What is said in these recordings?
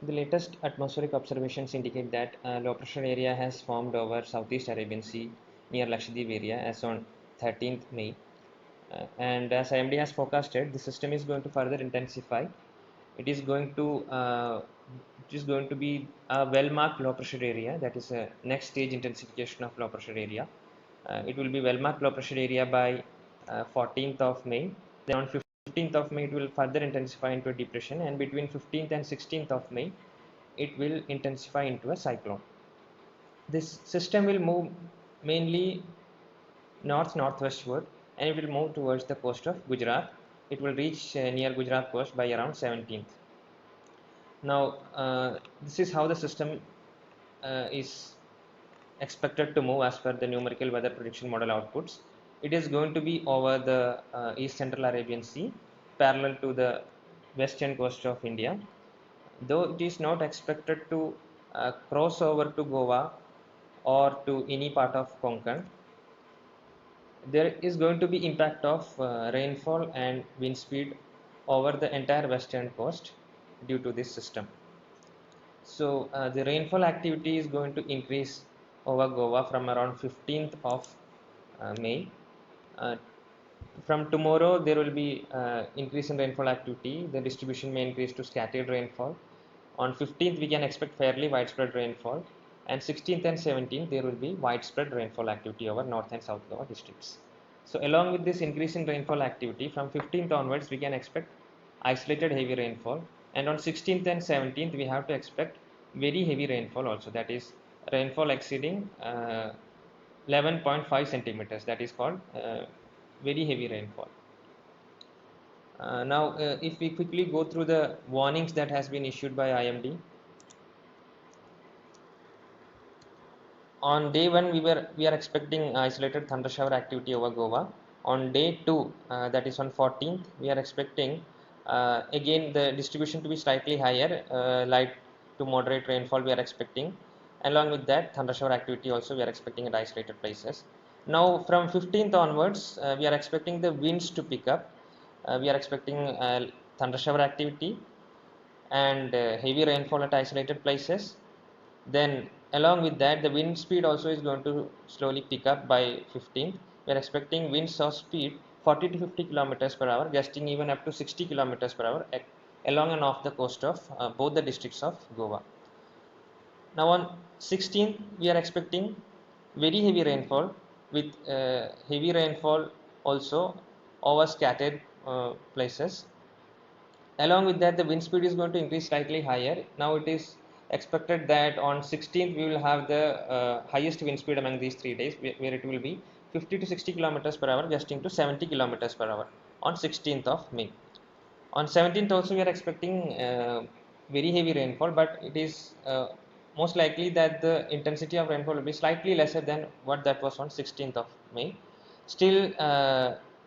The latest atmospheric observations indicate that low pressure area has formed over Southeast Arabian Sea near Lakshadweep area as on 13th May. And as IMD has forecasted, the system is going to further intensify. It is going to be a well-marked low pressure area. That is a next stage intensification of low pressure area. It will be well-marked low pressure area by 14th of May. Then on 15th of May, it will further intensify into a depression, and between 15th and 16th of May, it will intensify into a cyclone. This system will move mainly northwestward, and it will move towards the coast of Gujarat. It will reach near Gujarat coast by around 17th. Now, this is how the system is expected to move as per the numerical weather prediction model outputs. It is going to be over the East Central Arabian Sea, parallel to the western coast of India. Though it is not expected to cross over to Goa or to any part of Konkan, there is going to be impact of rainfall and wind speed over the entire western coast due to this system. So the rainfall activity is going to increase over Goa from around 15th of May. Uh, from tomorrow, there will be increase in rainfall activity. The distribution may increase to scattered rainfall. On 15th, we can expect fairly widespread rainfall, and 16th and 17th, there will be widespread rainfall activity over North and South Goa districts. So along with this increase in rainfall activity, from 15th onwards, we can expect isolated heavy rainfall, and on 16th and 17th, we have to expect very heavy rainfall also, that is rainfall exceeding 11.5 centimeters, that is called very heavy rainfall. Now, if we quickly go through the warnings that has been issued by IMD. On day 1, we are expecting isolated thunder shower activity over Goa. On day 2, that is on 14th, we are expecting again the distribution to be slightly higher, light to moderate rainfall we are expecting. Along with that, thunder shower activity also we are expecting at isolated places. Now from 15th onwards, we are expecting the winds to pick up. We are expecting thunder shower activity and heavy rainfall at isolated places. Then along with that, the wind speed also is going to slowly pick up by 15th. We are expecting winds of speed 40 to 50 kilometers per hour, gusting even up to 60 kilometers per hour along and off the coast of both the districts of Goa. Now on 16th, we are expecting very heavy rainfall with heavy rainfall also over scattered places. Along with that, the wind speed is going to increase slightly higher. Now it is expected that on 16th we will have the highest wind speed among these 3 days, where it will be 50 to 60 kilometers per hour, gusting to 70 kilometers per hour on 16th of May. On 17th also we are expecting very heavy rainfall, but it is most likely that the intensity of rainfall will be slightly lesser than what that was on 16th of May. Still,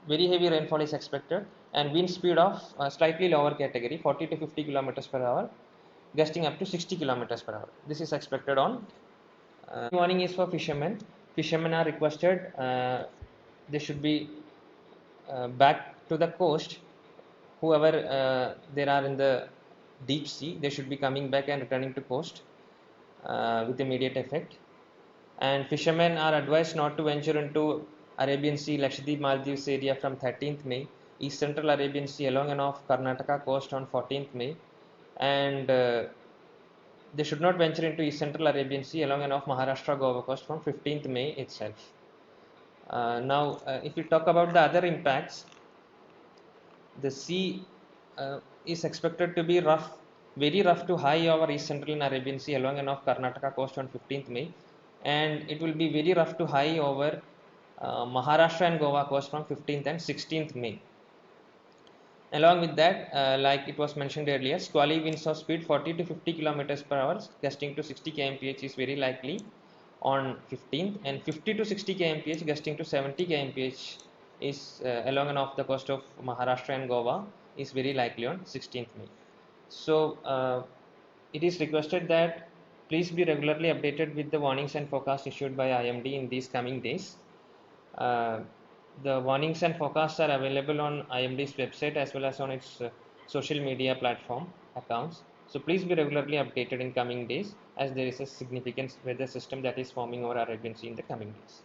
very heavy rainfall is expected, and wind speed of slightly lower category, 40 to 50 kilometers per hour, gusting up to 60 kilometers per hour. This is expected on. Warning is for fishermen. Fishermen are requested. They should be back to the coast. Whoever there are in the deep sea, they should be coming back and returning to coast with immediate effect. And fishermen are advised not to venture into Arabian Sea, Lakshadweep, Maldives area from 13th May, East Central Arabian Sea along and off Karnataka coast on 14th May, and they should not venture into East Central Arabian Sea along and off Maharashtra Goa coast from 15th May itself. Now, if we talk about the other impacts, the sea is expected to be rough, very rough to high over East Central and Arabian Sea along and off Karnataka coast on 15th May, and it will be very rough to high over Maharashtra and Goa coast from 15th and 16th May. Along with that, like it was mentioned earlier, squally winds of speed 40 to 50 kilometers per hour, gusting to 60 kmph is very likely on 15th, and 50 to 60 kmph gusting to 70 kmph is along and off the coast of Maharashtra and Goa is very likely on 16th May. So it is requested that please be regularly updated with the warnings and forecasts issued by IMD in these coming days. The warnings and forecasts are available on IMD's website as well as on its social media platform accounts. So please be regularly updated in coming days as there is a significant weather system that is forming over Arabian Sea in the coming days.